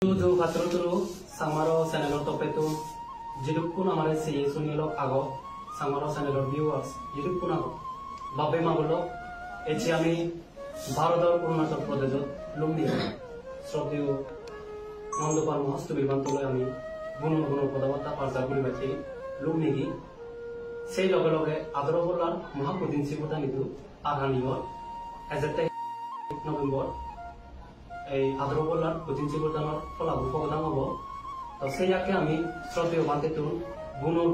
जो फात्रतुरु सामारो चैनल टपेतु जिदुकुन आमारे से सुनिलो आगो सामारो channel viewers जिदुकुन आगो बाबे मागलो एचे आमी भारतर अरुणाचल प्रदेशत लुम्बी श्रद्धेय नंदपाल महस्त बिबान्तলৈ আমি গুণৰ পদবতা পাৰজা কৰি বাকি লুম্বিগি সেই লগে লগে আদৰবলাৰ মহাপ্ৰতিনিধি নিতু আধানিয়ৰ এজেতে নৱেম্বৰ এই আদৰবলাৰ প্ৰতিনিধিৰ ফলাফল প্ৰদান হ'ব তো সেইয়াকে আমি শ্ৰদ্ধেয় বান্তেটো গুণৰ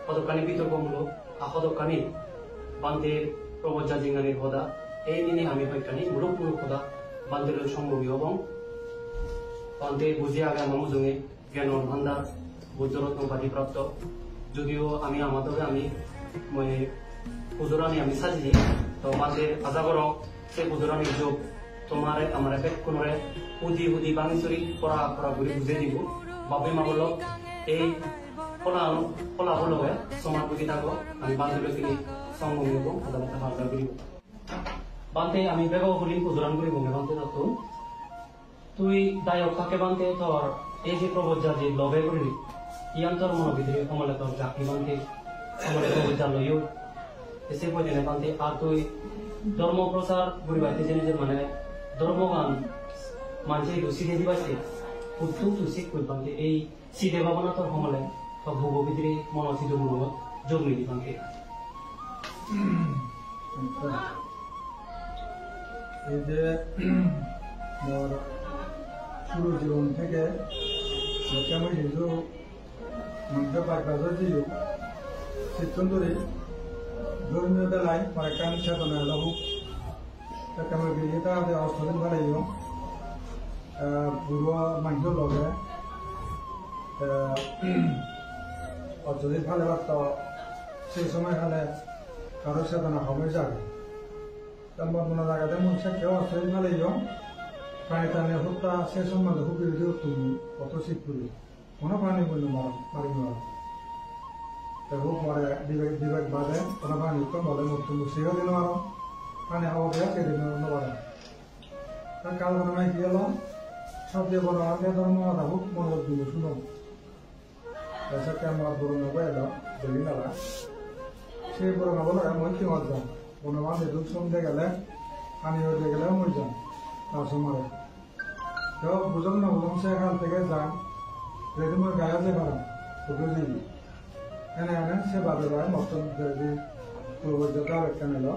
পদকানি বিতৰ্কমূলক আহদকানি বান্তেৰ প্ৰবজ্জা জিংগানিৰ হদা এই দিনে আমি হয়কানি মূলক হদা বান্তেলৈ সম্ভৱী হ'ব বান্তে বুঝি আগে আমাৰ মজুঙে জ্ঞানৰ ভাণ্ডাৰ বুদ্ধরত্ন বাধিপ্রাপ্ত যদিও আমি আমাদের আমি পুজোরানি আমি সাজি তো বান্তে আশা করো সেই পুজোরানির যোগ তোমারে আমার বেক্ষণরে হুদি বাঙিচুরি পড়া ঘুরি বুঝে দিব বাপে মাগল এই ফলাফলকে সমাজ বুঝি থাকো আমি বান্ধবী কিনি সংগম হব আদালতে বার্তা করিব বান্তে আমি বেগাও হলিম পুজোরান করিব বান্তে নতুন তুই দায়ক কাকে বান্তে তোর এই যে প্রবজ্জা যে লবে করবি ইয়ান্তর মনোবিধি কমলে তোর চাকরি বান্তে কমলে প্রবজ্জা লইও এসে পর্যন্ত বান্তে আর তুই ধর্ম প্রচার করিবাইতে যে নিজের মানে ধর্মগান মানুষের সিধে দিবাইছে উত্তম তুষিক কই বান্তে এই সিধে ভাবনা তোর কমলে তোর ভূগবিধি মনসিদ্ধ মনোবত যোগ নিদি বান্তে এই যে মোর শুরু জীবন থেকে কেমন কিছু মধ্যে পাকাজ ছিল সিদ্ধন্তরে ধর্মীয় বেলায় পাকান চেতনা লাভ কেমন বিয়েটা অষ্টদিন বেলায় বুড়ো মানুষ লগে অষ্টদিন ফেলে বার্ত সেই সময় খালে কারো চেতনা হবে যাবে তারপর মনে জায়গাতে মনসা কেউ অষ্টদিন ফেলে প্রাণী টানে হত্যা সে সম্বন্ধে খুব বিরোধী তুমি কত শীত করি কোনো প্রাণী বলল মারি মারা হোক মারে বিবেক বাদে কোনো প্রাণী তো বলে মৃত্যু সেও দিন মারো প্রাণী হওয়া দেওয়া সেদিন নবারে তার কাল ঘটনায় কি হলো সব যে বড় আগে ধর্ম মাথা খুব মনোযোগ দিব শুনুন এসব আমার বড় নবে এলো বেরিয়ে গেলা সেই বড় নবল মই কি মার যান বনবান এদুক সন্ধে গেলে পানি হয়ে গেলেও মই যান তার সময় তো বুঝলাম না বুঝলাম সে এখান থেকে যান যদি মই গায়ে যে পারাম শুধু দিবি এনে সে বাদে যায় নতুন যদি পূর্বজ্ঞতা একটা এলো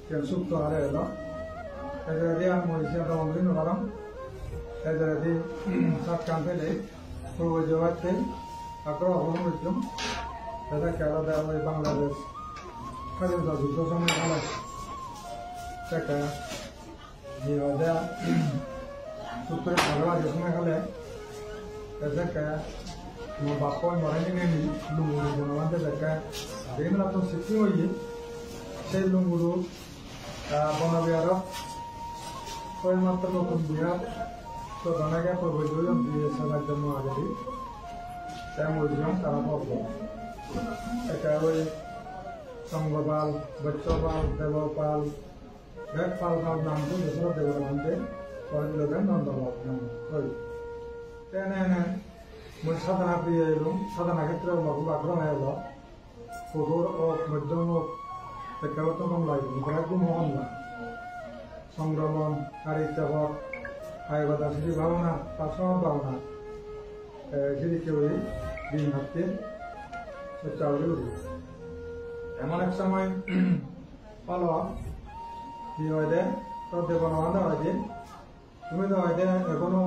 কেন সুপ্ত হারে এলো এই যদি আমি মরিষে দমন নপারাম এই যদি সাত কান পেলে পূর্বজ্ঞতে আগ্রহ অবলম্বন করতাম এটা কেরলা দেওয়া ওই বাংলাদেশ স্বাধীনতা যুদ্ধ সময় হলে সেটা যে সূত্রে ভালোবাসে সময় হলে এসে বাপ মরেনি নেই লুঙ্গুরু বনবান্ধে দেখে বিভিন্ন তো সৃষ্টি হয়ে সেই লুঙ্গুরু বনবিহার মাত্র নতুন বিহার তো জনাকে প্রবৈধজন দিয়ে সবার জন্য আগে তাই মরিজন তারা পড়ল এটা ওই সংগপাল বৈশ্যপাল দেবপাল বেগপাল পাল নামটো দেশের দেবর নামতে কয়েকগুলোকে নন্দলাভ নাম করি এনে মই সাধনা প্রিয় এলো সাধনা ক্ষেত্রে বহু আগ্রহ এলো কঠোর ও মধ্যম প্রেক্ষাগত কম লাগবে গ্রাহ্য মোহন না সংগ্রমণ কারিত্যাবক আয়গতা সেটি ভাবনা পার্সোনাল ভাবনা সেটি কেউ দিন ভাবতে চাউলে উঠবে এমন এক সময় পালো কি হয় দে তোর দেবন হয় যে তুমি তো হয় এখনো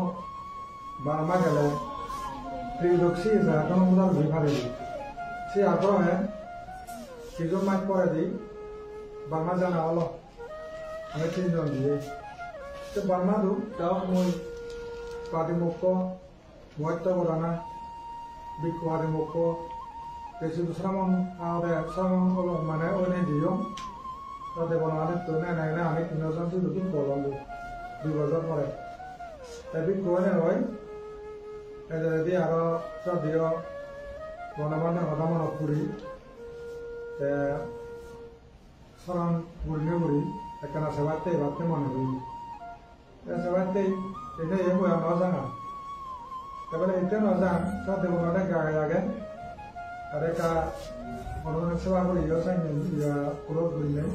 বার্মা গেলে ত্রিলোকসি এখনো উদার বিভাগে সে আগ্রহে কিছু মাস পরে দিই বার্মা জানা হলো আমি 3 জন দিয়ে তো বার্মা দু তাও মই পাদিমুক্ত মহত্ব বরানা বিক্ষুপাদিমুক্ত কিছু শ্রমণ শ্রমণ মানে ওই দিও তাদের বনালে তো না আমি 3 জন দুদিন বললাম 2 বছর পরে তাই বিক্ষুপাদে হয় যদি আরো শ্রদ্ধেয় বনবান্ধব কথা মনত করি স্মরণ পূর্ণে করি একটা সেবাতে এবারতে মনে করি সেবাতে এটা এ বই আমরা জানা Tapi itu nazar, so dewan ada gaya. Ada orang sewa beri yo saya ni ya kurang beri ni,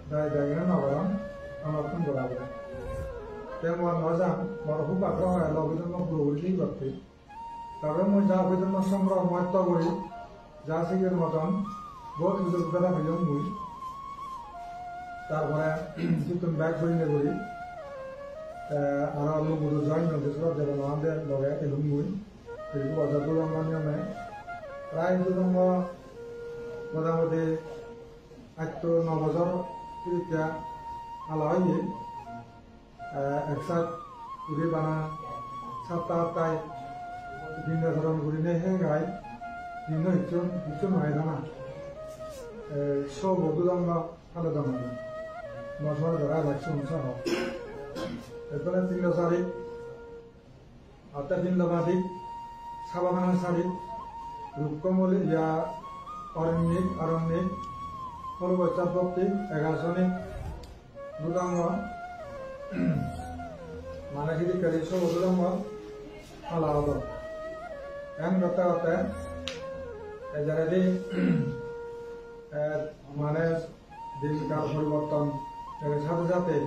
dah ini nawaran, amat pun berapa. Dewan nazar, baru buka kerana lalu itu nak beri berarti. Tapi mau jauh itu nak semua mata beri, jauh sikit macam, buat itu kita film beri. Taruhlah itu back beri ni beri. Orang lu butuh join nanti sebab jalan anda logai ilmu beri. Jadi buat satu orang ni প্রায় দুদঙ্গ মোটামুটি 8-9 বছর তিরিকা আলা হয়ে একসাথ ঘুরি বানা 7-8টায় বিভিন্ন ধরন ঘুরি নেই হে গাই বিভিন্ন হিচুন হয় না সব দুদঙ্গ আলো দঙ্গ মশলা ধরা লাগছে উৎসাহ এরপরে 3 তারিখ 3 বাদিক সাবাগানা সারি রূপকমলি ইয়া অরণ্যিক পরবর্তী ভক্তি 11 দুদঙ্গ মানগিরি করি সব দুদঙ্গ আলাদা এন করতে করতে এজারেদি মানে দিনকাল পরিবর্তন এর সাথে সাথে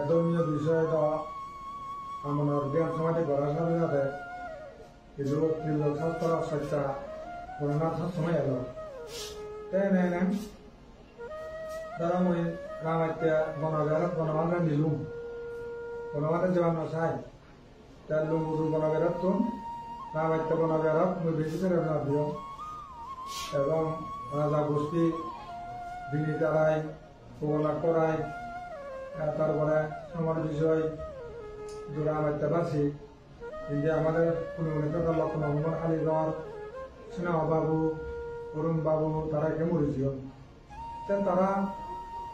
ধর্মীয় বিষয় আমার জ্ঞান সমাধি করার সাথে সাথে কিছু ছাত্র সচ্চা করোনার সময় এলো তাই নেন তারা মই রামাইতে বনবাদ নিলুম বনবাদে যাওয়ার নসাই তার লুঙ্গুরু বনবেরত তুন রামাইতে বনবেরত মই বেশি করে দিও এবং রাজা গোষ্ঠী বিনি তারাই প্রবলা করাই তারপরে সমাজ বিষয় দুরা রামাইতে পারছি যে আমাদের কোনো লক্ষণ মোহাম্মদ আলীগড় সিনেমা বাবু অরুণ বাবু তারা কে মরেছিল তারা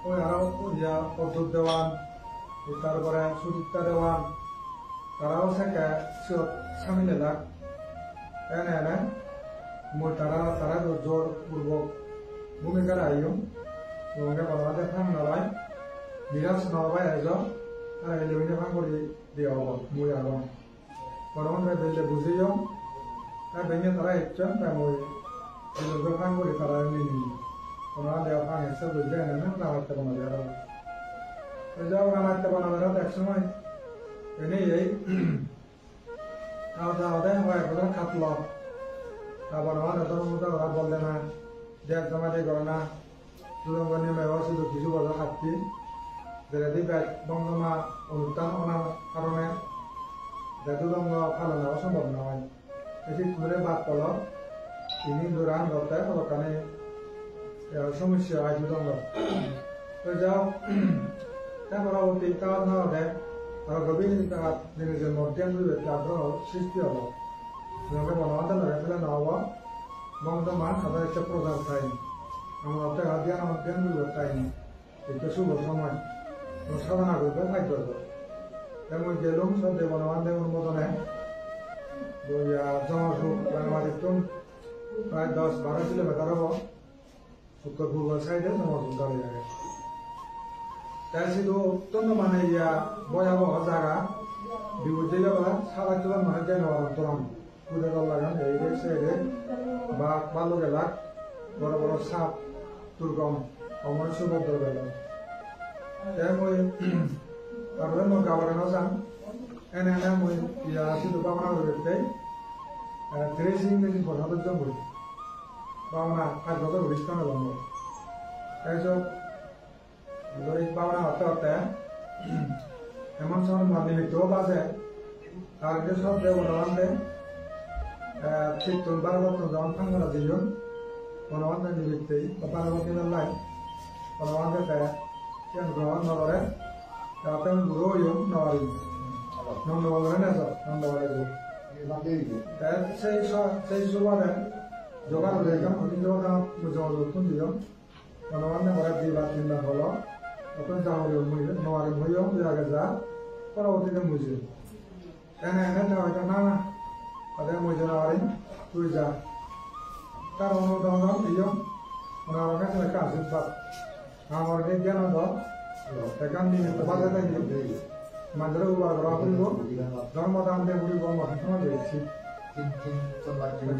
ওই আরো অদ্ভুত দেওয়ান তারপরে সুচিত্রা দেওয়ান তারাও থেকে সামিল এলাক এনে এনে মই তারা জোর পূর্বক ভূমিকা রাখিও তোমাকে বলবাতে ফান নলাই বিরাজ নবাই এজন আর এলিমিনে ফান করে দিয়া হব মই আর বর্তমানে বেলে বুঝিও আর বেঙে তারা একজন তাই মই এলিমিনে ফান করে তারা নিনি কোনো দেওয়া ফান এসে বুঝে এনে না রামাইতে বানা দেওয়া যাও রামাইতে বানা দেওয়া এক সময় এনে এই খাওয়া দাওয়া দেয় হয় একদম খাতল আবার আমার এত মতো ওরা বললে না দেখ জমাতে করে না দুদঙ্গ নিয়মে ছিল কিছু বছর খাচ্ছি যেটি ব্যাগ বঙ্গমা অনুষ্ঠান ওনার কারণে দুদঙ্গ পালন হওয়া সম্ভব নয় এটি ঘুরে বাদ পল তিনি দূরান ধরতে ওখানে সমস্যা হয় দুদঙ্গ তো যাও তারপর অতি কাজ না দেয় আর গভীর জিনিসের মধ্যে আগ্রহ সৃষ্টি হল তোমাকে বনবাদ ধরে ফেলে না হওয়া বঙ্গমা তাদের একটা প্রচার খাই আমার অর্থে হাতিয়ান আমার জ্ঞান বুঝবে খাইনি এটা শুভ সময় সাধনা করবে খাদ্য তেমন গেলুম সব বনবান্ধব অনুমোদনে জমাসুখ বাংলাদেশ প্রায় 10-12 কিলোমিটার হব উত্তর পূর্ব সাইডে জমাসুখ দাঁড়িয়ে থাকে তাই শুধু অত্যন্ত মানে ভয়াবহ জায়গা বিপদে যাওয়া সারা চলার মানে যাই নেওয়ার অন্তরম কুড়ে দল লাগান এই সাইডে বাঘ ভালো গেলাক বড় বড় সাপ দুর্গম অমর সুভদ্র গেল তাই মই তারপরে মই গাবাগানো যাম এনে এনে মই শুধু পাবনা করতে 30 ইংরেজি পড়ানোর জন্য পাবনা 5 বছর অনুষ্ঠানে বন্ধ এইসব পাবনা হতে হতে এমন সময় নিমিত্তও বাজে আর যে সব বনবান্ধে ঠিক 12 বছর যখন ফাঙ্গনা দিল বনবান্ধে নিমিত্তেই বা 12 বছর লাই বনবান্ধে কেন গ্রহণ নগরে তাতে গুরু ইয়ম নবারি নন্দবারে নেছ নন্দবারে সেই সুবাদে যোগার দেখলাম কিন্তু নতুন দিলাম বনবান্ধে করে 2 বা 3 হলো তখন যাওয়ার মহিলা নবারি হইও আগে যা পরবর্তীতে মুছে এনে এনে হয়তো না না তাদের মুছে নবারি তুই যা তার অনুদান দিও ওনার কাছে একটা আশীর্বাদ আমার জ্ঞান দাও এখান নিমিত্ত বাধা থাকি 만들어 보라고 그리고 ধর্মদান দিয়ে বলি বল মাথা সময় দিয়েছি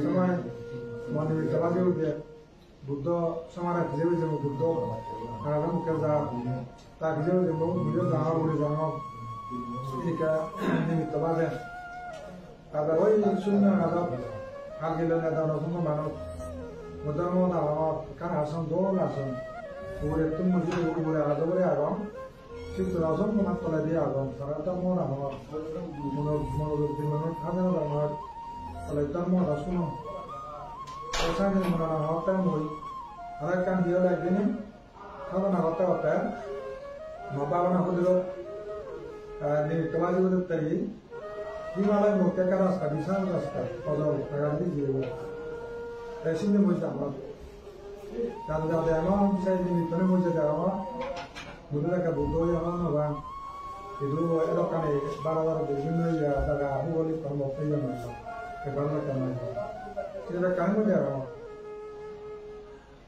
সময় মানে জবাজেও যে বুদ্ধ সমারা ভিজেও যে বুদ্ধ আর মুখে যা তা ভিজেও যে বুঝে জানা বলে জানা এদিকে নিমিত্ত বাজে তারপর ওই শূন্য আদব আর গেলে না দাও কোনো মানব ধর্ম না কার আসন দোল আসন ওরে তুমি মুঝে ওরে আদবরে আগম কিন্তু রাজন মনার তলে দিয়ে আগম সারাটা মন আমার মনোযোগ দিয়ে মনে খাবে না আমার তাহলে তার মন শুনো ওখানে মনে হতে মই আর একখান দিয়ে একদিন খাবো না হতে হতে বাবা না হলেও তোমাদের ওদের তাই হিমালয় মুখে একটা রাস্তা বিশাল রাস্তা অজল টাকা দিয়ে দিয়ে তাই সিন্ধে বলতে আমার যাতে যাতে এমন চাই নিমিত্তনে বলছে যে আমার বুদ্ধকে বুদ্ধ হয়ে আমার নবা itu elokane bara-bara বিভিন্ন জায়গা আবু বলি কর্ম পেয়ে না এবার না কেন এটা কাজ করে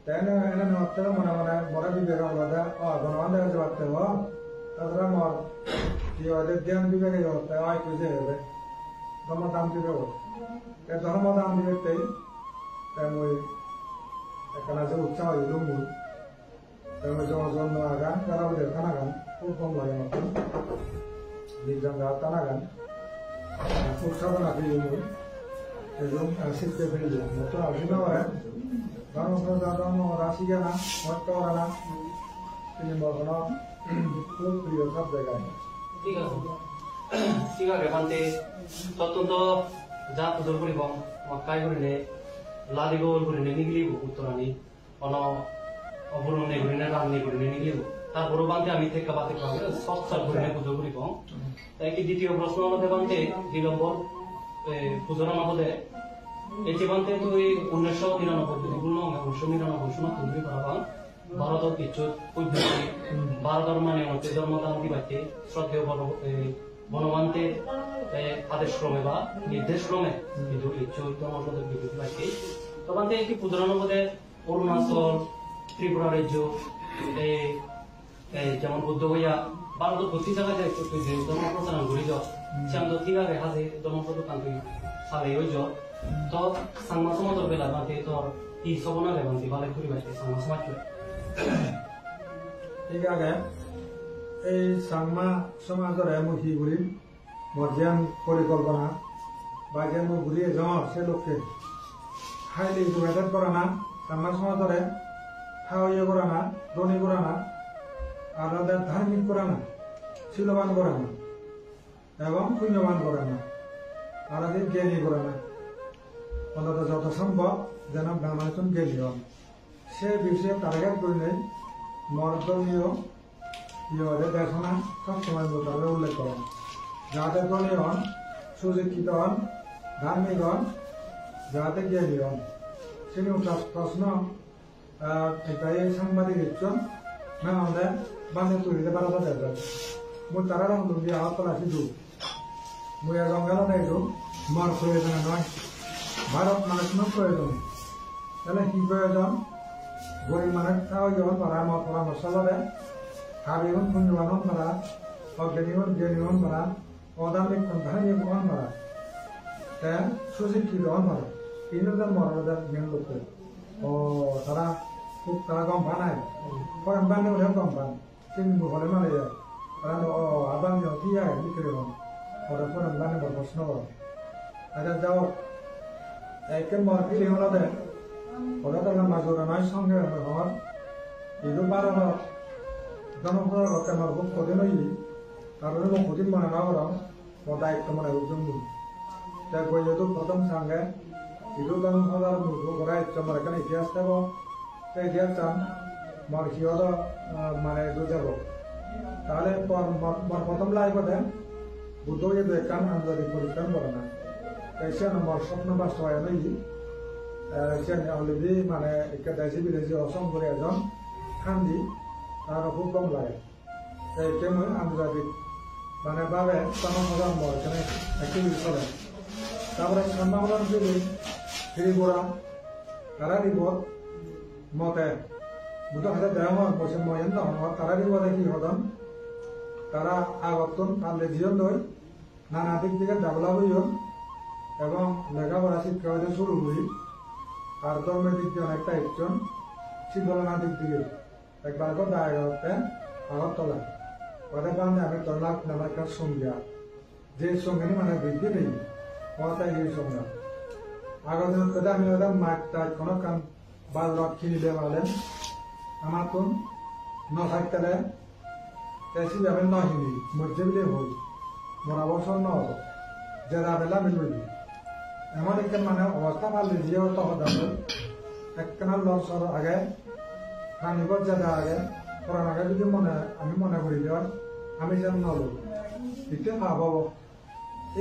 তাই না এনে নতে মনে মনে মরা বিবেক আলাদা ভগবান দেওয়া যাতে হ তাছাড়া মর কি ওদের জ্ঞান বিবেকে হতে হয় খুঁজে হবে ধর্মদান দিবে এই ধর্মদান দিবে তাই তাই ওই এখানে যে উৎসাহ হইল মূল তাই জন্য আগান তারা ওদের খানাগান খুব কম লাগে মতন দিকজঙ্গা টানাগান উৎসাহ না দিয়ে মূল এবং শিখতে ফেলে যায় নতুন আলোচনা করে ধর্ম রাশিকে না মত না তিনি বর্ণ খুব প্রিয় সব জায়গায় ঠিক আছে ঠিক আছে ভান্তে তত্ত্ব যা পুজোর করিব মক্কাই করিলে লাদিগোল করিলে নিগলিব উত্তরানি অন অবরণে করিলে রান্নি করিলে নিগলিব তারপরও বান্তে আমি থেকে বাতে সচ্ছার করিলে পুজো করিব তাই কি দ্বিতীয় প্রশ্ন আমাদের বান্তে 2 নম্বর পুজোর আমাদের এটি বান্তে তুই 1999 বিভিন্ন 1999 সনত তৈরি করা পান ভারতত কিছু পদ্ধতি ভারতের মানে হচ্ছে ধর্মদান দিবাতে শ্রদ্ধেয় বনবান্তে আদেশ ক্রমে বা নির্দেশ ক্রমে কিন্তু কিছু ধর্মপদের বিভূতি বাক্যে তো বান্তে একটি পুজোর মধ্যে অরুণাচল ত্রিপুরা রাজ্য যেমন বুদ্ধ হইয়া ভারতের প্রতি জায়গায় যায় তুই ধর্ম প্রচারণ করি যাও সেম তো ঠিক আছে হাজে ধর্মপদ কান্তি সালে হয়ে যাও তো সাংমা সমাজের বেলা বান্তে তোর কি সবনা লেবান্তি ভালো করি বাকি সাংমা সমাজ ঠিক আছে এই সাংমা সমাজের মুখী ঘুরি মর্যান পরিকল্পনা বা যেন ঘুরিয়ে যাওয়া সে লোককে হাইলি এডুকেটেড করা না সাংমা সমাজের হাওয়া করা না ধনী করা না আর তাদের ধার্মিক করা না শিলবান করা না এবং পুণ্যবান করা না আর জ্ঞানী করা না অন্তত যত সম্ভব যেন ব্রাহ্মণ জ্ঞানী হন সে বিষয়ে টার্গেট করলে মর্দনীয় দেশনা সবসময় মোতাবেক উল্লেখ করেন যাতে ধনী হন সুশিক্ষিত হন ধার্মিক হন যাতে জ্ঞানী হন সেটি প্রশ্ন এটাই সাংবাদিক ইচ্ছন না আমাদের বান্ধব তৈরিতে পারা যাবে মই তারা রং দিয়ে আহত রাখি মই জঙ্গল নাই মর প্রয়োজন নয় ভারত মানুষের প্রয়োজন তাহলে কি প্রয়োজন গরিব মানুষ খাওয়া যেমন পারা আমার পরামর্শ লড়ে হাবিগুন পুণ্যবান হন পারা অজ্ঞানীগুন জ্ঞানী হন পারা অদামিক ধার্মিক হন পারা তাই সুশিক্ষিত হন পারা তিনজন মরদের জ্ঞান লোক ও তারা খুব তারা গম পানায় ফরেন বান্ধব হলেও গম পান কিন্তু হলে মানে যায় কারণ আবার কি যায় বিক্রি হন ওরা ফরেন বান্ধব প্রশ্ন কর আচ্ছা যাও একে মরগিরি হলো দেয় ওরা তো মাজুরা নয় সঙ্গে হওয়ার ಇದು ಬಾರವ ದನಪುರ ರೊಕ್ಕ ಮಾಡ್ಬೇಕು ಕೊದಿನ ಇಲ್ಲಿ ಅದನ್ನು ಕೊದಿನ ಮನ ನಾವರ ಒದಾಯ್ತು ಮನೆ ಉದ್ಯಮ ಇದು ಪ್ರಥಮ ಸಂಘ ಇದು ದನಪುರ ಒದಾಯ್ತು ಮರಕನ ಇತಿಹಾಸ ತಗೋ ইতিহাস মার্কিয়দ মানে যাব তাহলে প্রথম লাইফতে বুদ্ধ যদি একান আন্তর্জাতিক পরিষ্কার করে না সে নম্বর স্বপ্ন বাস্তবায়ন সে অলরেডি মানে একটা দেশি বিদেশি অসম করে এজন খান্দি তার খুব কম লাগে এইটা মই আন্তর্জাতিক মানে ভাবে জনসাধারণ এখানে অ্যাক্টিভিটি করে তারপরে সম্ভাবনা যদি ফিরিগোড়া তারা রিপোর্ট মতে বুদ্ধ হাতে দেওয়া বসে মই তারা রিপোর্টে কি হদন তারা আগতন পারলে জীবন দই নানা দিক থেকে ডেভেলপ হইও এবং লেখাপড়া শিক্ষা হইতে শুরু করি আর ধর্মের দিক দিয়ে অনেকটা একজন শৃঙ্খলার দিক থেকে একবার করে দায়গতে আগরতলা ওদের কারণে আমি তরলাভ নামাকার সঙ্গিয়া যে সঙ্গে মানে বৃদ্ধি নেই ওটাই এই সঙ্গে আগর দিন কথা আমি ওদের মাঠটা কোনো কাম বাজার কিনে পারলেন আমার তো ন থাকতে তেসি যাবে নহিনি মধ্যে বিলে হই মরা বছর ন যে রাবেলা মিলবি এমন একটা মানে অবস্থা পারলে যে অত হদাবে একখানা লসর আগে খানিবর জায়গা আগে করার আগে যদি আমি মনে করি দেওয়ার আমি যেন নল দিতে ভাবব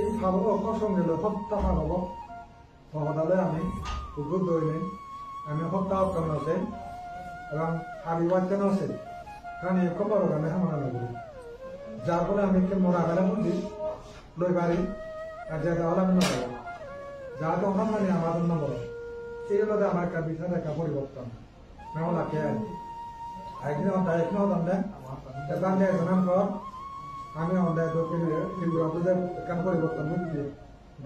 এই ভাবব সঙ্গে সপ্তাহ ভাবব হদালে আমি কুকুর দৈনিক আমি সপ্তাহ অপকরণ আছে এবং আবিবাচ্যন আছে কারণ এক বড় গানে হামলা নগরী যার ফলে আমি মরা গেলে বুঝি লই পারি আর জায়গা হলে আমি নগর যা তো মানে আমার জন্য বড় এই হলো আমার একটা বিষয় একটা পরিবর্তন মেও লাগে একদিন একদিন হতাম না এবার একজনের পর আমি আমাদের দক্ষিণ পরিবর্তন বুঝছি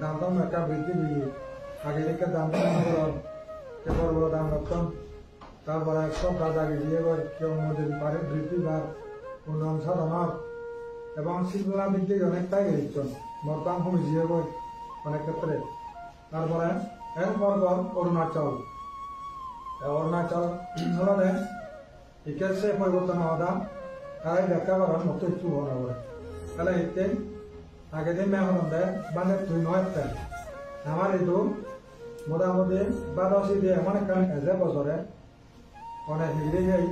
দাম দাম একটা বৃদ্ধি দিয়ে আগে থেকে দাম দাম বড় বড় দাম রাখতাম তারপরে সব রাজাকে দিয়ে কেউ মধ্যে পারে বৃদ্ধি বা উন্নয়ন সাধনার এবং শিল্পলা দিক দিয়ে অনেকটাই গেছেন বর্তমান কমে দিয়ে অনেক ক্ষেত্রে তারপরে এরপর অরুণাচল হলে ইতিহাসে পরিবর্তন হওয়া তারাই দেখা করার মতো একটু হওয়া হবে তাহলে এতে আগে দিন মেয়ে হলাম দেয় মানে তুই নয় আমার এইটো মোটামুটি 12 দিয়ে এমন একটা এজে বছরে অনেক হিগড়ে যাই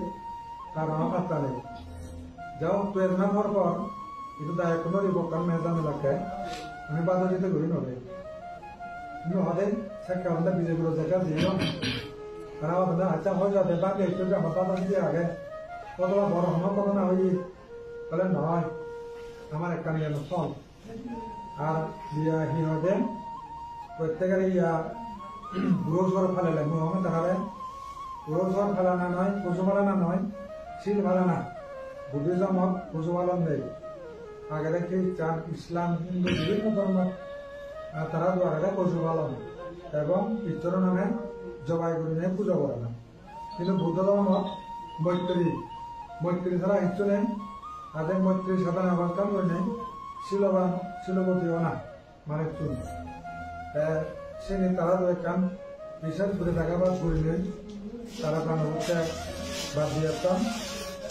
তার আমার পাত্তা নেই যাও তুই এর নাম হওয়ার পর কিন্তু তাই কোনো রিপোর্টার মেহদান এলাকায় আমি বাধা দিতে করি নবে কিন্তু হদে সেটা আমাদের বিজেপির জায়গা দিয়ে তারা আমাদের আচ্ছা হয়ে যাবে বাকি একটু আমার বাধা দিতে আগে কতটা বড় হনো কত না হই বলে নয় আমার একটা নিয়ে ফল আর হিহদে প্রত্যেকের ইয়া রোজগার ফেলে লাগবে তাহলে রোজগার ফেলানা নয় পশু পালানা নয় শিল ফালানা বুদ্ধিজমত পশু পালন নেই আগে খ্রিস্টান ইসলাম হিন্দু বিভিন্ন ধর্ম তারা দ্বারা পশু পালন এবং ঈশ্বর নামে জবাই করে নিয়ে পুজো করে না কিন্তু বুদ্ধ ধর্মত মৈত্রী ছাড়া ঈশ্বর নেই আগে মৈত্রীর সাথে আবার কাম করে নেই শিলবতীও না মানে চুন সে তারা কাম বিশেষ করে দেখাবার করে নেই তারা প্রাণ হচ্ছে বাদ দিয়েতাম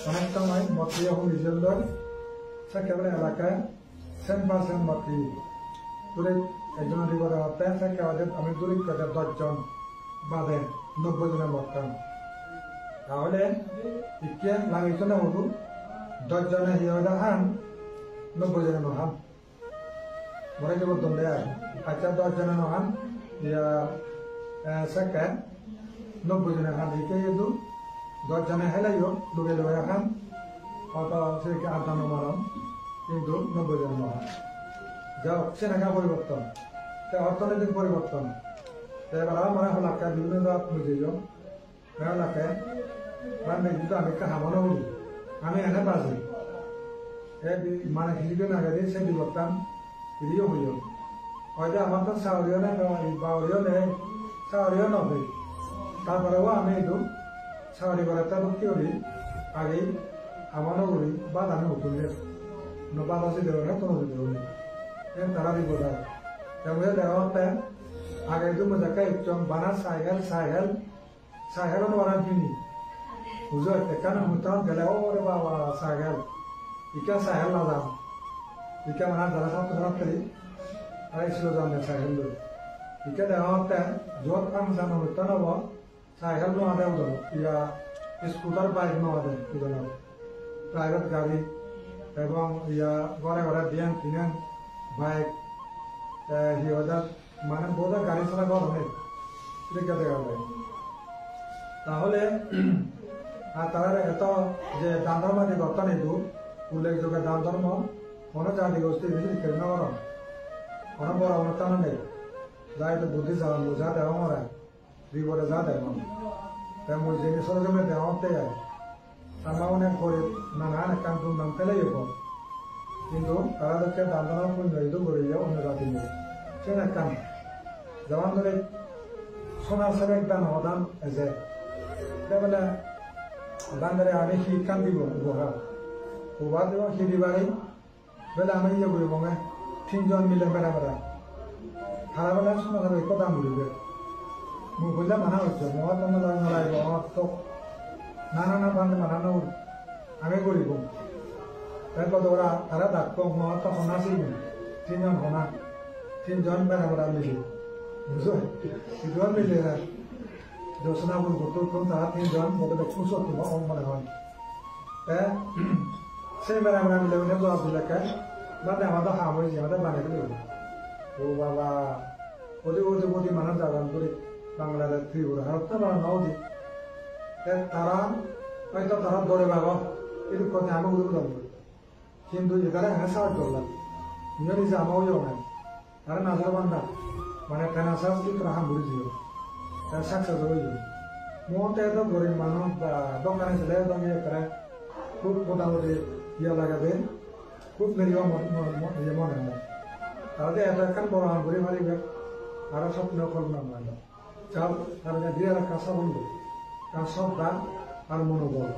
অনেক সময় মন্ত্রী এখন নিজের দল সেকেবারে এলাকায় 10% মন্ত্রী তুলে একজন দিবরে হতে সেকেবারে আমি দূরিত করে 10 জন বাদে 90 জনের মতাম তাহলে ইকে লাগিয়েছে না হবু 10 জনে হিওদা হান 90 জনের নহান মনে যাব দন্দে আচ্ছা 10 জনের নহান ইয়া সেকেন্ড 90 জনের হান ইকে ইদু 10 জনে হেলাইও লুগে লুগে হান কত সেকে 8 নম্বরম কিন্তু 90 জন নহান যাও সেনাকা পরিবর্তন অর্থনৈতিক পরিবর্তন এবার আমার এলাকায় বিভিন্ন জাত বুঝিও এলাকায় মানে কিন্তু আমি একটা হামনো হলি আমি এনে বাজি মানে কিছুদিন আগে দিয়ে সে বিবর্তন ফিরিও হইও হয়তো আমার তো চাউরিও নেই বাউরিও নেই চাউরিও নবে তারপরেও আমি একটু চাউরি করাটা ভর্তি করি আগেই আমারও করি বা আমি উঠলে বাদ আছে দেওয়া না কোনো দেওয়া নেই তারা দিব দেয় তেমনি দেওয়াতে আগে একটু মজাকে একদম বানা সাইকেল ওরা কিনি বুঝো এখানে হুতাম গেলে ওরে বাবা সাইকেল ইকা সাইকেল না দাম ইকা মানে যারা ছাত্র আর ছিল জানে সাইকেল লই ইকা দেওয়াতে জোর কাম জানো হইতো নব সাইকেল নো আদে উদল ইয়া স্কুটার বাইক নো আদে উদল প্রাইভেট গাড়ি এবং ইয়া ঘরে ঘরে দিয়ান কিনেন বাইক হিওদার মানে বোধহয় গাড়ি ছাড়া ঘর নেই দেখা যায় তাহলে আর তারা এত যে দান ধর্ম যে গত নিতু উল্লেখযোগ্য দান ধর্ম কোনো জাতি গোষ্ঠী বেশি কেন করম কোনো বড় অনুষ্ঠান নেই যাই তো বুদ্ধি চালাম যা দেওয়া মরা বিপদে যা দেব তাই মূল জিনিসের জন্য দেওয়াতে যায় আমার অনেক করে নানান কাম নাম ফেলে যাব কিন্তু তারা দেখে দান্দনা পুণ্য ইদু করে অন্য জাতি নেই সে একটা যেমন ধরে সোনার সাথে একটা নদান এসে বলে দান্দারে আমি শিক্ষান দিব উপহার উপহার দিব সি দিবারে বলে আমি ইয়ে করি মনে 3 জন মিলে বেড়া বেড়া সারা বেলা সোনা সাথে একটু দাম ঘুরবে মুখ বুঝলে মানা হচ্ছে মহাত্ম নড়াই মহাত্ম নানা বান্ধে মানানো আমি করিব তারপর ওরা তারা ডাক্ত মহাত্ম হনা ছিল 3 জন হনা 3 জন বেড়া বেড়া মিলে বুঝলো 3 জন মিলে যোজনা করতো তারা 3 জন বলে খুশো তোমার মনে হয় সেই বেড়া বেড়া মিলে মিলে জবাব দিলে বাদে আমাদের হাম হয়েছে আমাদের বানিয়ে দিলে ও বাবা ওদের ওদের প্রতি মানুষ যাবেন করে বাংলাদেশ ত্রিপুরা আর তো নাও দি তারা হয়তো তারা ধরে বাবা এরকম কথা আমি উদয় করবো কিন্তু এটারে হ্যাঁ সাহায্য করলাম নিজে নিজে আমাও যাও নাই তারা নাজার বান্ধা মানে কেনা সাহস কি তোরা হাম ঘুরে দিও তার সাকসেস হয়ে যাবে মতে তো গরিব মানুষ বা দোকানে চলে দোকানে করে খুব মোটামুটি ইয়ে লাগাবে খুব মেরিও ইয়ে মনে হয় তাহলে এত একখান বড় হাম ঘুরে মারিবে আরো স্বপ্ন কল্পনা মারল চাল তার দিয়ে কাঁচা বন্ধু কাঁচা আর মনোবল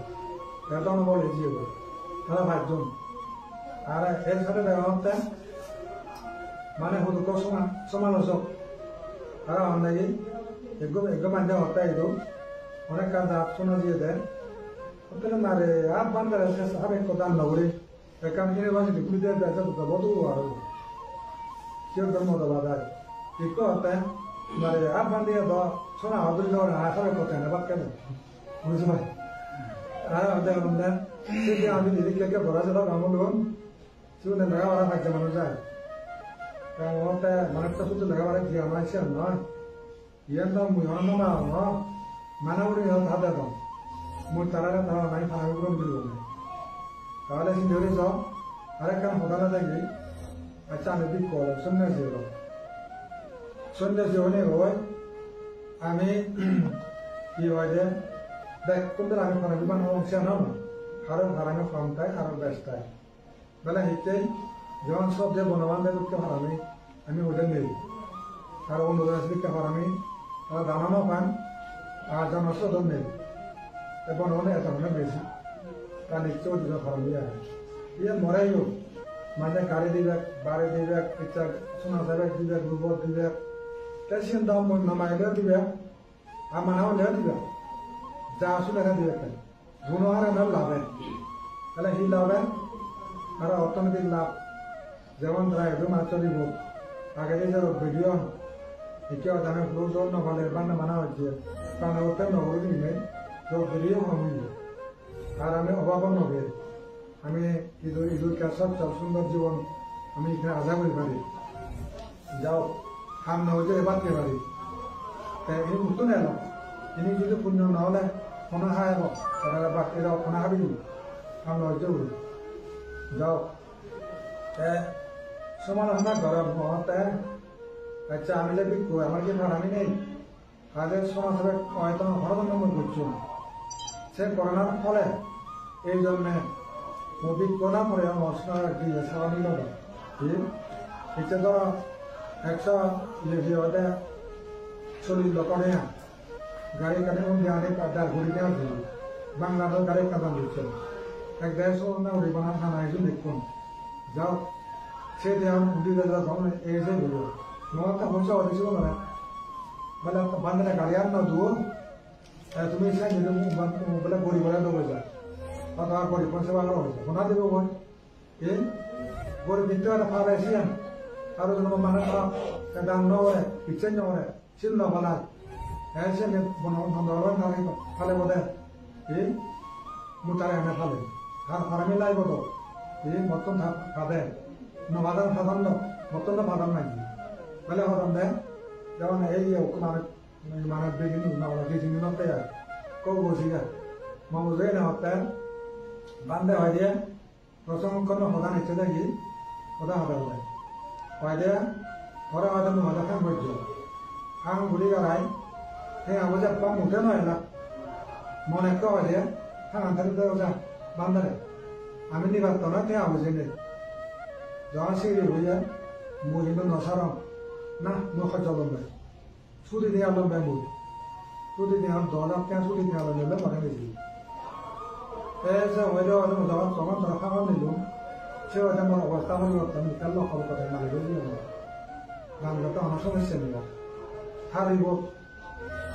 এটা মনোবল এগিয়ে গেল তারা 5 জন আর এর সাথে দেখা হতে মানে হতো সমালোচক তারা অন্যায় একদম আন্ডা হত্যা এলো অনেক কাজ শোনা দিয়ে দেয় না রে আর বান্দার সাহেব কথা নগরে একাম ইউনিভার্সিটি খুলে দেয় দেখা তো বদু আর কেউ ধর্ম দাবাদার একটু হত্যা মানে আর বান্দিয়া দ শোনা হদুর যাওয়ার আসার কথা না বাদ কেন বুঝতে পারি আর আমাদের আমাদের সেটি আমি দিদিকে বলা যেত আমার লোন শুনে লেখাপড়া থাকছে মানুষ যায় ওটা মানুষটা শুধু লেখাপড়া কি আমার সে নয় ইয়ার দাম মুহন না মানাবুরি হাতে দাম মুই তারা তারা নাই ফাঁকি গ্রহণ করিব না তাহলে সে ধরে যাও আরেকখান হোদানা থাকি আচ্ছা আমি দিক করলাম সন্ন্যাসী হলো সন্ন্যাসী হলে হয় আমি কি হয় যে দেখ কোনটা আমি ফাঁকি বান অংশ না কারো ভাড়ানো কমটায় কারো ব্যস্তায় বেলা হিতেই যখন সব যে বনবান্ধব দিকে হারামি আমি ওদের নেই আর অনুদান দিকে হারামি তারা দানানো পান আর জনস্রোধন নেই এবং অনেক এত অনেক বেশি তার নিশ্চয় দিকে হারামি যায় ইয়ে মরাই হোক মাঝে গাড়ি দিবে বাড়ি দিবে ইচ্ছা সোনা যাবে দিবে গোবর দিবে তেসিন দাম নামাইলেও দিবে আর মানাও লেও দিবে যা আসলে এটা দিবে গুণহারে না লাভে তাহলে সেই লাভে আর অর্থনৈতিক লাভ যেমন তারা একদম আচরিব আগে যে ভিডিও একেও জানে প্রয়োজন নহলে বান্না মানা হচ্ছে কারণ ওতে নগরী নিবে তো ভিডিও কমিয়ে আর আমি অভাবও নবে আমি ঈদুল কাসব সব সুন্দর জীবন আমি এখানে আশা করি পারি যাও খাম নহলে এবার কে পারি তাই এই উত্তর এলাম ইনি যদি পুণ্য নহলে কোনো হায় তারা বাকিরা কোনো হাবি খাম নহলে করি যাও সমালোচনা করার মহতে আচ্ছা আমি লিখবো আমার কি আমি নেই কাজের সমাজে হয়তো হরদ নম্বর করছি সে করোনার ফলে এই জন্যে অভিজ্ঞতা করে অসনার দিয়ে সারানি নেব এতে ধরো 100 হতে 40 লোক নেয়া গাড়ি কাটে অনেক ঘুরি নেওয়া ছিল বাংলাদেশ গাড়ি কাটা দিচ্ছে এক 150 না উড়ি বানান থানা একজন দেখুন যাও সে দেওয়ান উঠি যাওয়া তখন এসে বলবো মমতা পৌঁছা হয়েছিল না বলে বান্ধে গাড়ি আর না দুও তুমি সে বলে গরিব বলে দেবো যা তোমার গরিব সেবা করা হয়েছে শোনা দেবো বল এই গরিব দিতে একটা ফাড়া এসিয়ান কারো জন্য মানে দাম নয় ইচ্ছে নয় ছিল না বলা এসে বন্ধ ফালে বোধ এই মুতারে এনে ফালে আর ফার্মি লাইব তো এই মতন ফাঁদে নবাদান ফাদান মতন ফাদান নাই বলে হতাম দে যেমন এই মানে বেগিনি বেশি নতে কৌ বসি যা মজে না হতে বান্ধে হয় দিয়ে প্রথম কোনো হতান ইচ্ছে দেখি হতা হতে হবে হয় দিয়ে ঘরে হয়তো হতা খান বৈজ আং ঘুরি গাড়াই সেই আবজা কম উঠে নয় না মনে একটা হয় দিয়ে থানা থাকতে যা বান্ধারে আমি নিবার তো না তে আবজে নেই যখন সিঁড়ি হইয়া মুই কিন্তু নসারম না মুই সহ্য লম্বাই ছুটি দিয়ে লম্বাই মুই ছুটি দিয়ে দল আপনি ছুটি দিয়ে লম্বাই মানে বেশি যে হইলে যখন তখন তারা খাবার নিলাম সে হয়তো আমার অবস্থা পরিবর্তন বিকাল লক্ষণ করে মালিক গানটা আমার সমস্যা নিল হারিব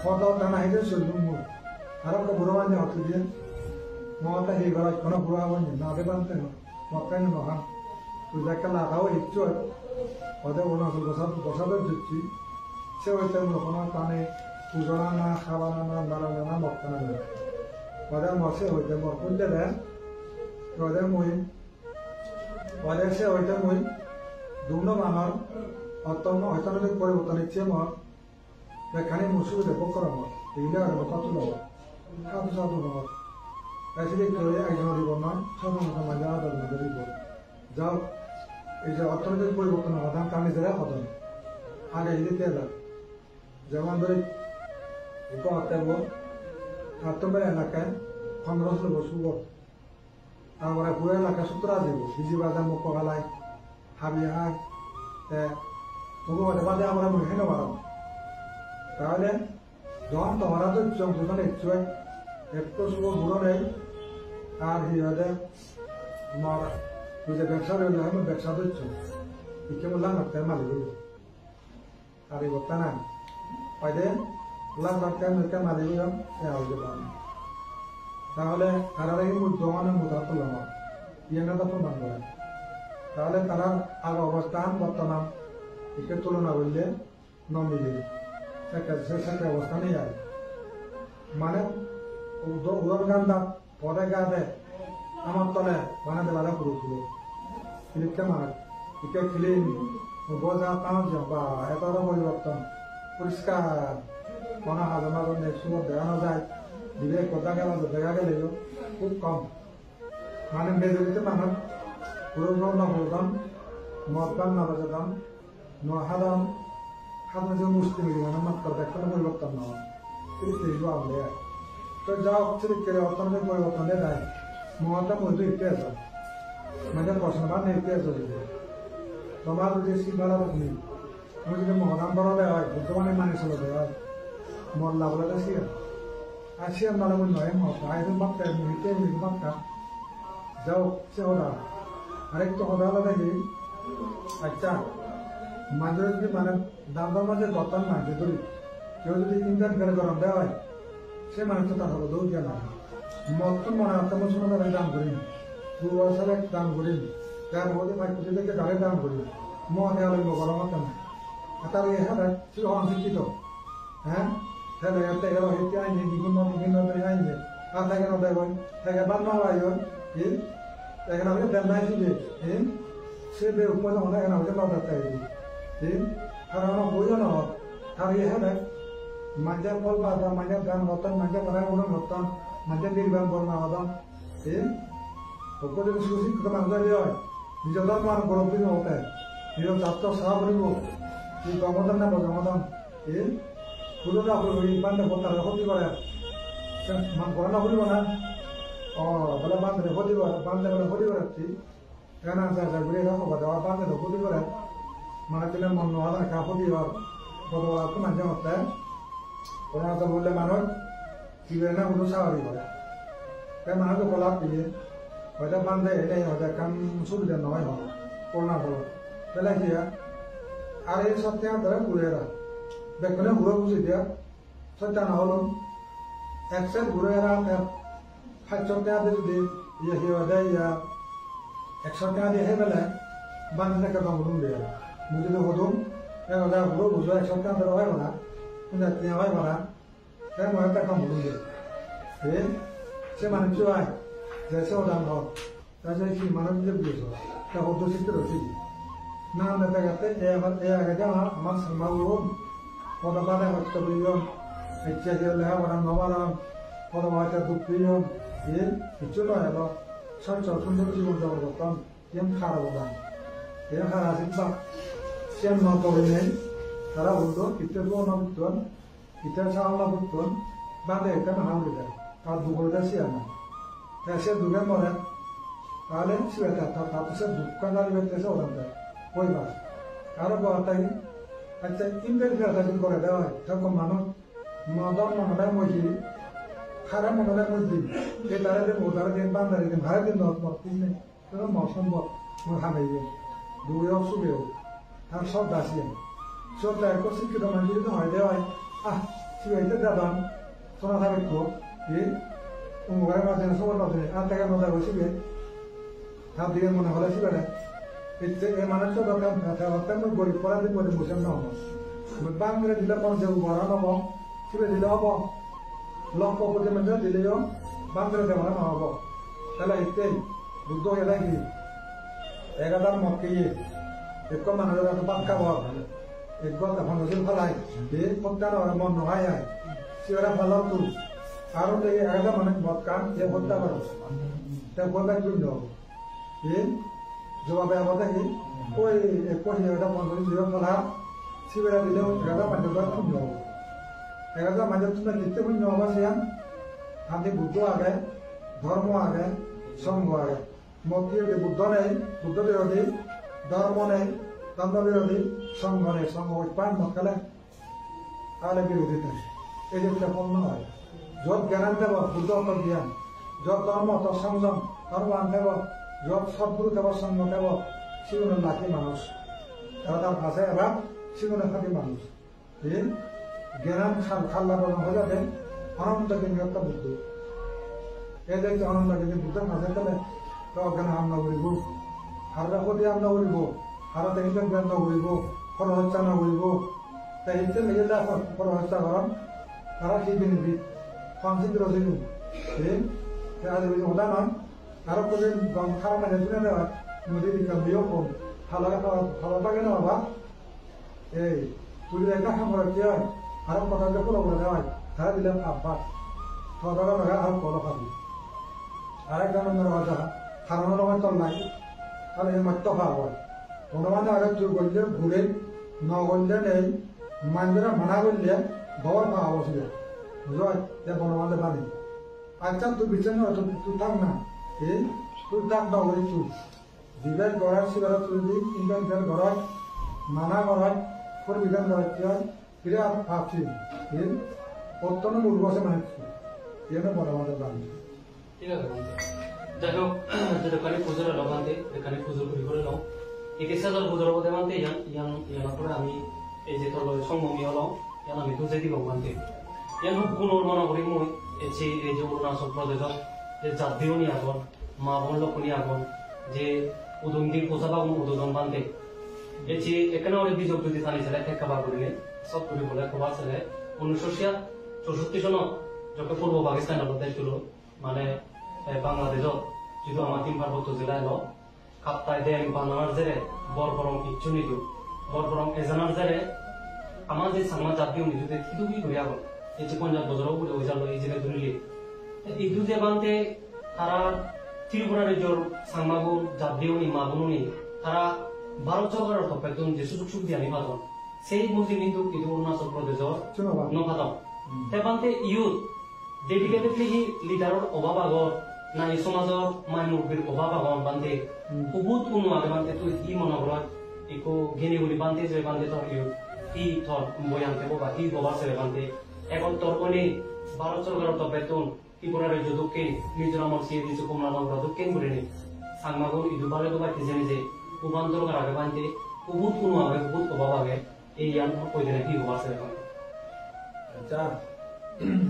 কত টানা হেঁটে চললুম মুই আর একটা বুড়ো বান্ধে হতে দিয়ে মতে সেই ঘর কোনো বুড়ো হবেন না আগে বানতে না মতাই নহান তুই যাকে লাগাও একটু ওদের অরুণাচল বসাদের দিচ্ছি সে হইতে কোনো টানে পুজোনা না খাওয়ানা না দাঁড়ানো না মক্তানা না ওদের মশে হইতে মর করলে দেন ওদের মই ওদের সে হইতে মই দুনো মানর অর্থনৈতিক পরিবর্তন ইচ্ছে মর এখানে মুসুবিধে পক্ষর মর এইগুলো আর কত লব খাদ্য সাধু মর এসে করে একজন দিব নয় সাধারণত মাঝে আদালত দিব যাও এই যে অর্থনৈতিক পরিবর্তন হতাম কারণে যারা হতাম আগে এদিকে এলাম যেমন ধরে অত্যাব আত্মবের এলাকায় 1500 বসুব তারপরে পুরো এলাকা 17 দিব বিজি বাজার মুখ গালাই হাবি হাই তবু বাদে আমরা মনে হয় না তাহলে যখন তোমরা তো যখন ইচ্ছু একটু শুভ বুড়ো নেই আর হিয়াদের আমার যে ব্যবসা রইল আমি ব্যবসা দিচ্ছ ইকে বললাম একটা মালিক আর এই বর্তা না পাইলে লাখ লাখ টাকা মালিক তাহলে তারা জমানের মোটা করলাম ইয়েটা তো প্রমাণ করে তাহলে তারা আগ অবস্থান বর্তমান একে তুলনা করলে নমিলে সেটা অবস্থা নেই আর মানে উদাহরণ পরে গাতে আমার তলে বানাতে বাধা করেছিল ক্লিপকে মানে একে ক্লিন বোঝা কাজ বা এত পরিবর্তন পরিষ্কার মনে হাজার সুন্দর দেখানো যায় দিলে কথা গেল দেখা গেলে খুব কম মানে মেজরিটি মানুষ পুরো নবদান মদান নবদান সাধারণ সাধারণ মুসলিম মানে মাত্র দেখতে পরিবর্তন নয় কিন্তু আমলে তো যাও করে অর্থনৈতিক পরিবর্তন দেয় মহাটা মধ্যে একটু আছে মানে প্রশ্ন বা একটু আছে তোমার যদি সিমালা তুমি তুমি যদি মহাদান করা দেওয়া হয় বর্তমানে মানে চলে দেওয়া হয় মল্লা বলে শিয়ার আর শিয়ার নালে বলল মহা আইন বাক্তা মিনিটে মিনিট বাক্তা যাও সে হদা আরেকটু হদা হলো দেখি আচ্ছা মাঝে যদি মানে দাম দাম মাঝে দরকার না যদি কেউ যদি ইনকাম করে গরম দেওয়া হয় সে মানুষ তো তার দৌড় গিয়ে না মতন মনে হয় মুসলমানের দাম করি পূর্ব সালের দাম করি তার মধ্যে ভাই কুচি থেকে গাড়ির দাম করি মনে হলো গরম হতো না তার হ্যাঁ ছিল অনশিক্ষিত হ্যাঁ তাহলে একটা এলো হেঁটে আইনে বিভিন্ন বিভিন্ন আইনে আর থাকে না দেখবেন তাকে বাদ না আইন এখানে আমাকে দেন নাই দিবে সে বে উপরে মনে এখানে আমাকে না দেখতে কারণ আমার বইও না আর হ্যাঁ মাঝে ফল বাদা মাঝে গান হতাম মাঝে বাড়ায় উড়ন হতাম মাঝে নির্বাণ বর্ণা হতাম যদি সুশিক্ষিত মানুষ হয় নিজের মান গরম দিন হতে নিজের ছাত্র সাহা করিব এই গমদান না গমদান পুরোটা বান্ধে তারা ক্ষতি করে মান গণনা করিব না বলে বান্ধে ক্ষতি করে বান্ধে বলে ক্ষতি করাচ্ছি এখানে আছে ঘুরে রাখো দেওয়া বান্ধে ক্ষতি করে মানে তিনের মন নহা কা ক্ষতি হওয়ার কত মাঝে হতে কোনো বললে মানুষ কি করে না কোনো সাহারি করে তাই মানুষকে বলা দিয়ে হয়তো বান্ধে এটাই হয়তো কাম সুবিধা নয় হয় করোনা হলো তাহলে কি আর এই সপ্তাহে ধরে ঘুরে এরা বেকনে ঘুরে বুঝি দিয়া সত্যা না হলো এক সাইড ঘুরে এরা 500 টাকা দিয়ে যদি ইয়ে হিয়া দেয় 100 টাকা দিয়ে হেবেলে বান্ধে টাকা দাম ঘুরুন দিয়ে বুঝি তো হতুম এবার ঘুরে বুঝো 100 টাকা ধরে হয় না কিন্তু তিন হয় না তাই মনে টাকা ঘুরুন দিয়ে সে মানুষ হয় जैसे वो दाम हो ताजे की मानव जब भी हो क्या हो तो सिद्ध होती ना नता करते ये आगे क्या हमारे समारोह और दबाने वक्त भी हो अच्छा जो ले वाला नवाला और वाचा दुप्पियों ये किचु ना है लो सब सुंदर जीवन जबर करता ये खारा होगा ये खारा सिंपल सियान ना तो भी नहीं खारा होगा कितने को ना बुद्धन कितने साल ना बुद्धन बांधे इतना हाल लेकर और दुगुना सियान ऐसे दुर्गे मरे তাহলে সিবেটা তারপরে দোকানদারি বেঁচেছে ওখান থেকে কইবা আরো তাই আচ্ছা ইন্টারভিউ করে দেওয়া হয় তখন মানুষ মদন মনে মজি খারাপ মনে মজি এই তারা দিন ওদারা দিন বান্দারি দিন ভাড়া দিন মত দিন মৌসুম মোর হানাই দুয়েও সুবেও আর সব দাসিয়ে সব তাই শিক্ষিত মানুষ যদি হয় দেওয়ায় সিবাইতে দাদান শোনা থাকে তো উমুকের মাঝে সবার মাঝে আর টাকা মজা বসিবে হাত দিকে মনে হলে সিবাটা এই মানুষটা দরকার গরিব পড়া দিন বলে মুসেন না হবো বাংলা দিলে পঞ্চাশ ভরা নব সিবে দিলে হব লক্ষ কোটি মধ্যে দিলেও বাংলা দেওয়া না হব তাহলে এতে বুদ্ধ এটা কি 1000 মত কি এক মানুষের একটা পাক্কা বল এক গল্প ভাঙছিল ফেলাই এই প্রত্যান মন নয় সিবারা ভালো তুল আরো এই 1000 মানুষ মত কান যে হত্যা করো তা বলবে কি এই জবাবে আমাদের কি ওই 21,50 জীবন ফেলা সিবারা দিলেও 1000 মানুষের খুব যাবো 1000 মানুষ তুমি লিখতে খুব যাবো সিয়াম আপনি বুদ্ধ আগে ধর্ম আগে সংঘ আগে মত বুদ্ধ নেই বুদ্ধ বিরোধী ধর্ম নেই ধর্ম বিরোধী সংঘ নেই সংঘ পান মত খেলে তাহলে বিরোধিতা এই যে পণ্য হয় যত জ্ঞান দেব বুদ্ধ অত জ্ঞান যত ধর্ম তত সংযম ধর্ম আনতেব যত সদ্গুরু দেব সঙ্গ দেব সেগুলো লাখি মানুষ তারা তার ভাষায় এবার সেগুলো থাকি মানুষ জ্ঞান খাল্লা বলা হয়ে যাবে অনন্ত কিন্তু একটা বুদ্ধ এই দেখতে অনন্ত কিন্তু বুদ্ধের মাঝে গেলে তো অজ্ঞান হামলা করিব হাররা প্রতি হামলা করিব হারা দেখলে জ্ঞান করিব পরহত্যা না করিব তাই এতে লেগে যা পরহত্যা করেন তারা সেই বেনিফিট সঞ্চিত রচিত ওটা নয় আরো করে খারাপ না শুনে দেওয়া নদীর বিয়েও কম ভালো থাকে না বাবা এই তুই একটা খাবার কি হয় আরো কথা ফুল করে দেওয়া হয় তারা দিলাম আব্বাস সদর লাগা আর কল খাবি আরেকটা নম্বর কথা খারানোর সময় তল নাই তাহলে এই মাত্র খাওয়া হয় কোনো মানে আগে চুর করলে ঘুরে ন করলে নেই মাঞ্জরা মানা করলে বর খাওয়া বসে বুঝল যে বনমালে বানি আচ্ছা তুই বিছানো তুই থাক না এই তুই থাক না ওই তুই দিবের গড়ার সিগারেট তুই দিই ইন্টার গড়ায় মানা গড়ায় তোর বিধান গড়ায় কি হয় ফিরে আর ভাবছি এই প্রত্যন্ত মূল বসে মানে এনে বনমালে বানি ঠিক আছে যাই হোক যেখানে পুজোর এলো মানতে এখানে পুজো করে নাও এই কেসাদার পুজোর মধ্যে মানতে ইয়ান করে আমি এই যে তোর সংগমী হলো ইয়ান আমি তুজে দিব মানতে ইয়ান পুনর মনে করি মই এই যে অরুণাচল প্রদেশত যে জাতীয় নি আগন মা বোন লক্ষণী আগন যে উদন্দির পোষা বা উদোদন বান্ধে এই যে এখানে অনেক বিযোগ যদি থানিছিলে ঠেকাবার করিলে সব করি বলে খবর ছেলে 1964 সনত যখন পূর্ব পাকিস্তানের দেশ ছিল মানে বাংলাদেশত যদি আমার 3 পার্বত্য জেলা এলো কাপ্তাই দেন বানানার জেরে বরবরং ইচ্ছু নিদু বরবরং এজানার জেরে আমার যে সাংমা জাতীয় নিজুতে খিদুবি হয়ে আগল এই যে 50 বছরও বলে হয়ে যালো এই জেলে ধরলি এই দুজে বানতে তারা ত্রিপুরা রাজ্যর সাংমাগুন জাতীয় নি মাগুনি তারা ভারত সরকারের তপেতন যে সুযোগ সুবিধা নি পাতন সেই মুজি কিন্তু অরুণাচল প্রদেশর নফাতম তেবান্তে ইউথ ডেডিকেটেডলি লিডাৰৰ অভাৱ আগত না এই সমাজৰ মানৱীৰ অভাৱ আগত বান্ধে বহুত কোনো আগে বান্ধে তো ই মনোবলত একো ঘেনি উলি বান্ধে যে বান্ধে তোর ই তোর বয়ানতে বা ই গবার ছেলে বান্ধে এখন তোর কোনে ভারত সরকারের তো বেতন ত্রিপুরা রাজ্য দক্ষিণ মিজোরামর সিয়ে দিচ্ছে কমলানগর দক্ষিণ বলে নি সাংমাগুন ইদুবারে তো বাইতে জেনে যে উপান্তরকার আগে বান্ধে বহুত কোনো আগে বহুত অভাৱ আগে এই ইয়ান কই দিনে কি গবার ছেলে বান্ধে আচ্ছা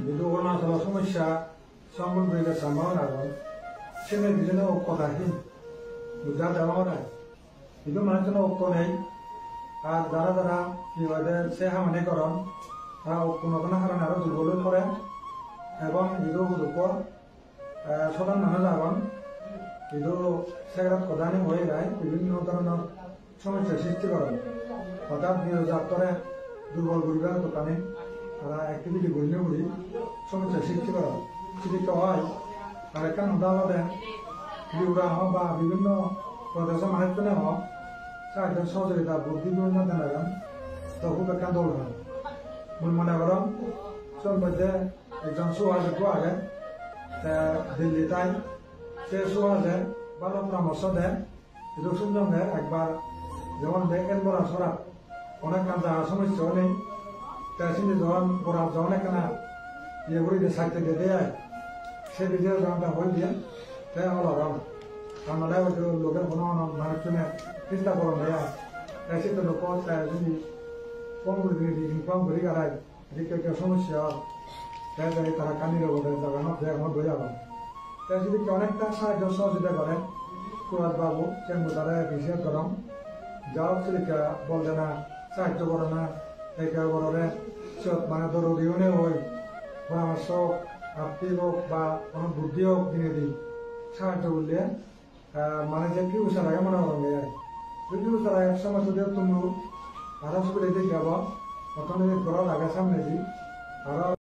যদি অরুণাচলের সমস্যা সংকট হয়ে গেছে আমার আগুন সেখানে বিভিন্ন ঐক্যতাহীন বুঝা দেওয়া নাই কিন্তু মানুষজন ঐক্য নেই আর যারা যারা কি হয় সে হামানি করেন তারা কোনো কোনো কারণে আরো দুর্বল করে এবং ইদুর উপর সাধারণ মানুষ আগুন কিন্তু সেগুলো প্রধানই হয়ে যায় বিভিন্ন ধরনের সমস্যার সৃষ্টি করেন হঠাৎ যাত্রে দুর্বল পরিবার দোকানে তারা অ্যাক্টিভিটি গণ্য করি সমস্যা সৃষ্টি করা শিক্ষিত হয় আর একটা আদালতে বিউরা হোক বা বিভিন্ন প্রদেশের মানুষজনে হোক সাহায্য সহযোগিতা বুদ্ধি বিভিন্ন দেন তো খুব একটা দৌড় হয় মনে করো সব মধ্যে একজন সুহাসে আগে দিল্লি তাই সে সুহাসে ভালো পরামর্শ দেন রসুন জঙ্গে একবার যেমন দেখেন বড় সরা অনেক কাজা সমস্যাও নেই তাই সিন্ধি যখন বড় যখন এখানে ইয়ে করে দিয়ে সাইতে দিয়ে দেয় সে দিকে যখনটা হয়ে দিয়ে তাই হলো রং কারণ লোকের কোনো মানুষ চিন্তা করো দেয় তাই সে তো লোক যদি কম করে দিয়ে কম করে গাড়ায় এদিকে কেউ সমস্যা তাই তারা কানির বলে যাবে না এখন বোঝা যাবে তাই যদি অনেকটা সাহায্য সহযোগিতা করেন কুয়ার বাবু চেম্বু তারা হিসেব করেন যাও সেদিকে বললে না সাহায্য করে না একে বড়রে মানে দরদিও নে হই পরামর্শ আর্থিক হোক বা কোনো বুদ্ধি হোক দিনে দিই সাহায্য করলে মানে যে কি উষার আগে মনে করেন যায় যদি উষার আগে সময় যদি তুমি আরো সুবিধা দিয়ে যাব তখন ঘরের আগে সামনে দিই আরো